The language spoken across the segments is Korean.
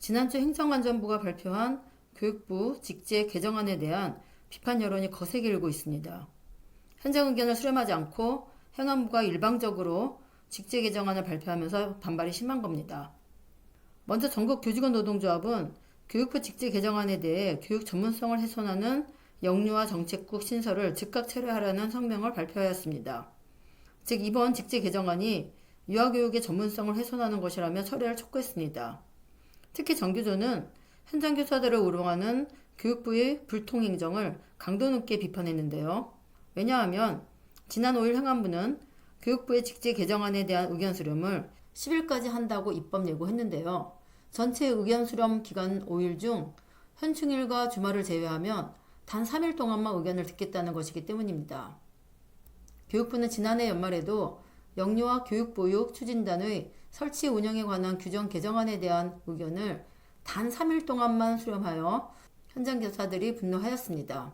지난주 행정안전부가 발표한 교육부 직제 개정안에 대한 비판 여론이 거세게 일고 있습니다. 현장 의견을 수렴하지 않고 행안부가 일방적으로 직제 개정안을 발표하면서 반발이 심한 겁니다. 먼저 전국교직원 노동조합은 교육부 직제 개정안에 대해 교육 전문성을 훼손하는 영유아 정책국 신설을 즉각 철회하라는 성명을 발표하였습니다. 즉 이번 직제 개정안이 유아교육의 전문성을 훼손하는 것이라며 철회를 촉구했습니다. 특히 정교조는 현장 교사들을 우롱하는 교육부의 불통행정을 강도 높게 비판했는데요. 왜냐하면 지난 5일 행안부는 교육부의 직제 개정안에 대한 의견 수렴을 10일까지 한다고 입법 예고했는데요. 전체 의견 수렴 기간 5일 중 현충일과 주말을 제외하면 단 3일 동안만 의견을 듣겠다는 것이기 때문입니다. 교육부는 지난해 연말에도 영유아 교육보육 추진단의 설치 운영에 관한 규정 개정안에 대한 의견을 단 3일 동안만 수렴하여 현장 교사들이 분노하였습니다.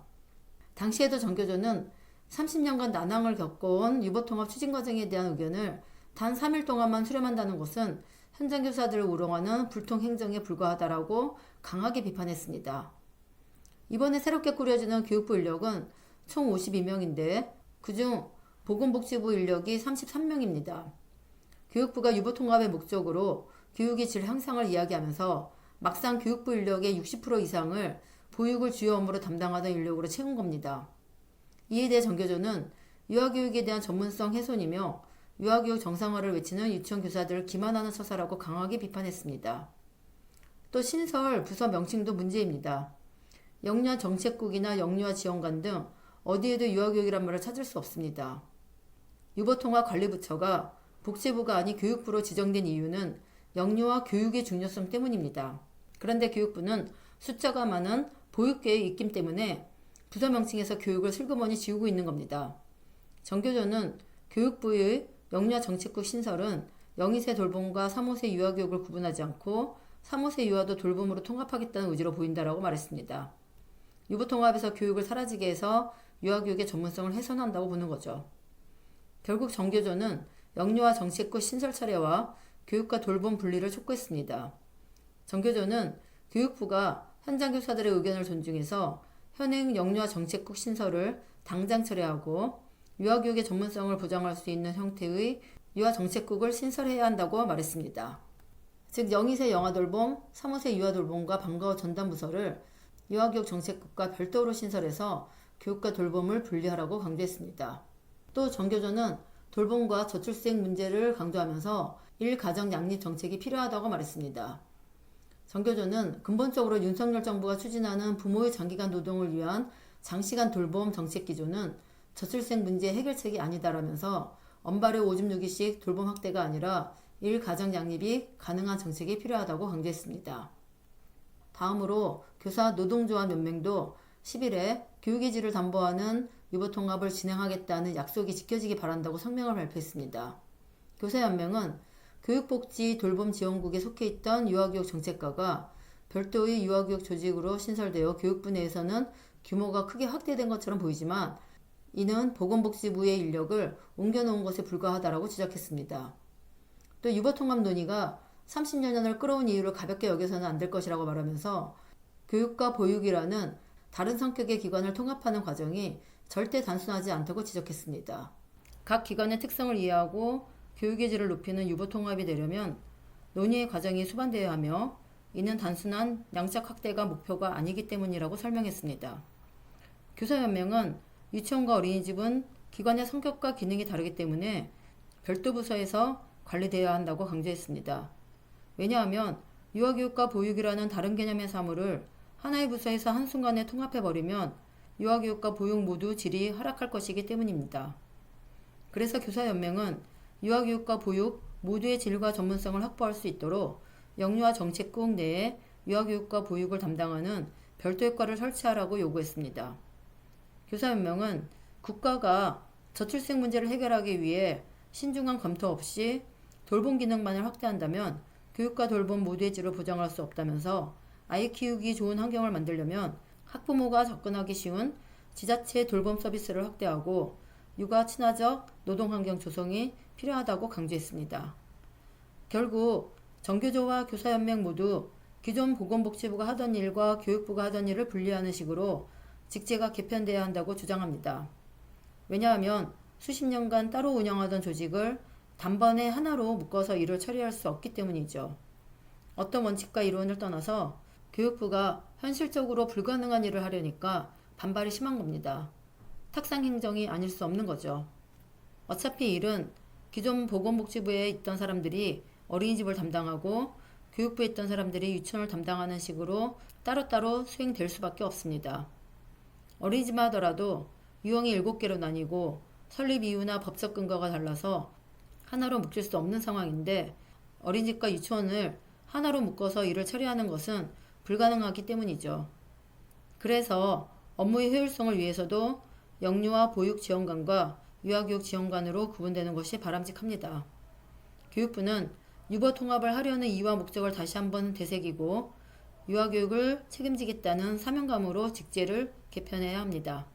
당시에도 정교조는 30년간 난항을 겪어온 유보통합 추진 과정에 대한 의견을 단 3일 동안만 수렴한다는 것은 현장 교사들을 우롱하는 불통 행정에 불과하다라고 강하게 비판했습니다. 이번에 새롭게 꾸려지는 교육부 인력은 총 52명인데 그중 보건복지부 인력이 33명입니다. 교육부가 유보통합의 목적으로 교육의 질 향상을 이야기하면서 막상 교육부 인력의 60% 이상을 보육을 주요 업무로 담당하던 인력으로 채운 겁니다. 이에 대해 정교조는 유아교육에 대한 전문성 훼손이며 유아교육 정상화를 외치는 유치원 교사들을 기만하는 처사라고 강하게 비판했습니다. 또 신설 부서 명칭도 문제입니다. 영유아 정책국이나 영유아 지원관 등 어디에도 유아교육이란 말을 찾을 수 없습니다. 유보통합관리부처가 복지부가 아닌 교육부로 지정된 이유는 영유아 교육의 중요성 때문입니다. 그런데 교육부는 숫자가 많은 보육계의 입김 때문에 부서 명칭에서 교육을 슬그머니 지우고 있는 겁니다. 정교조는 교육부의 영유아 정책국 신설은 0~2세 돌봄과 3~5세 유아교육을 구분하지 않고 3~5세 유아도 돌봄으로 통합하겠다는 의지로 보인다라고 말했습니다. 유보통합에서 교육을 사라지게 해서 유아교육의 전문성을 훼손한다고 보는 거죠. 결국 정교조는 영유아 정책국 신설 차례와 교육과 돌봄 분리를 촉구했습니다. 정교조는 교육부가 현장 교사들의 의견을 존중해서 현행 영유아 정책국 신설을 당장 철회하고 유아교육의 전문성을 보장할 수 있는 형태의 유아 정책국을 신설해야 한다고 말했습니다. 즉 0~2세 영아돌봄, 3~5세 유아돌봄과 방과후 전담부서를 유아교육 정책국과 별도로 신설해서 교육과 돌봄을 분리하라고 강조했습니다. 또 정교조는 돌봄과 저출생 문제를 강조하면서 1가정 양립 정책이 필요하다고 말했습니다. 정교조는 근본적으로 윤석열 정부가 추진하는 부모의 장기간 노동을 위한 장시간 돌봄 정책 기조는 저출생 문제 해결책이 아니다라면서 엄발의 오줌 누기식 돌봄 확대가 아니라 1가정 양립이 가능한 정책이 필요하다고 강조했습니다. 다음으로 교사 노동조합 연맹도 10일에 교육의 질을 담보하는 유보통합을 진행하겠다는 약속이 지켜지기 바란다고 성명을 발표했습니다. 교사연맹은 교육복지 돌봄지원국에 속해 있던 유아교육 정책과가 별도의 유아교육 조직으로 신설되어 교육부 내에서는 규모가 크게 확대된 것처럼 보이지만 이는 보건복지부의 인력을 옮겨놓은 것에 불과하다라고 지적했습니다. 또 유보통합 논의가 30여 년을 끌어온 이유를 가볍게 여겨서는 안 될 것이라고 말하면서 교육과 보육이라는 다른 성격의 기관을 통합하는 과정이 절대 단순하지 않다고 지적했습니다. 각 기관의 특성을 이해하고 교육의 질을 높이는 유보통합이 되려면 논의의 과정이 수반되어야 하며 이는 단순한 양적 확대가 목표가 아니기 때문이라고 설명했습니다. 교사연맹은 유치원과 어린이집은 기관의 성격과 기능이 다르기 때문에 별도 부서에서 관리되어야 한다고 강조했습니다. 왜냐하면 유아교육과 보육이라는 다른 개념의 사물을 하나의 부서에서 한순간에 통합해버리면 유아교육과 보육 모두 질이 하락할 것이기 때문입니다. 그래서 교사연맹은 유아교육과 보육 모두의 질과 전문성을 확보할 수 있도록 영유아 정책국 내에 유아교육과 보육을 담당하는 별도의 과를 설치하라고 요구했습니다. 교사연맹은 국가가 저출생 문제를 해결하기 위해 신중한 검토 없이 돌봄 기능만을 확대한다면 교육과 돌봄 모두의 질을 보장할 수 없다면서 아이 키우기 좋은 환경을 만들려면 학부모가 접근하기 쉬운 지자체 돌봄 서비스를 확대하고 육아 친화적 노동환경 조성이 필요하다고 강조했습니다. 결국 정교조와 교사연맹 모두 기존 보건복지부가 하던 일과 교육부가 하던 일을 분리하는 식으로 직제가 개편돼야 한다고 주장합니다. 왜냐하면 수십 년간 따로 운영하던 조직을 단번에 하나로 묶어서 일을 처리할 수 없기 때문이죠. 어떤 원칙과 이론을 떠나서 교육부가 현실적으로 불가능한 일을 하려니까 반발이 심한 겁니다. 탁상 행정이 아닐 수 없는 거죠. 어차피 일은 기존 보건복지부에 있던 사람들이 어린이집을 담당하고 교육부에 있던 사람들이 유치원을 담당하는 식으로 따로따로 수행될 수밖에 없습니다. 어린이집만 하더라도 유형이 7개로 나뉘고 설립 이유나 법적 근거가 달라서 하나로 묶일 수 없는 상황인데 어린이집과 유치원을 하나로 묶어서 일을 처리하는 것은 불가능하기 때문이죠. 그래서 업무의 효율성을 위해서도 영유아 보육 지원관과 유아교육 지원관으로 구분되는 것이 바람직합니다. 교육부는 유버 통합을 하려는 이유와 목적을 다시 한번 되새기고 유아교육을 책임지겠다는 사명감으로 직제를 개편해야 합니다.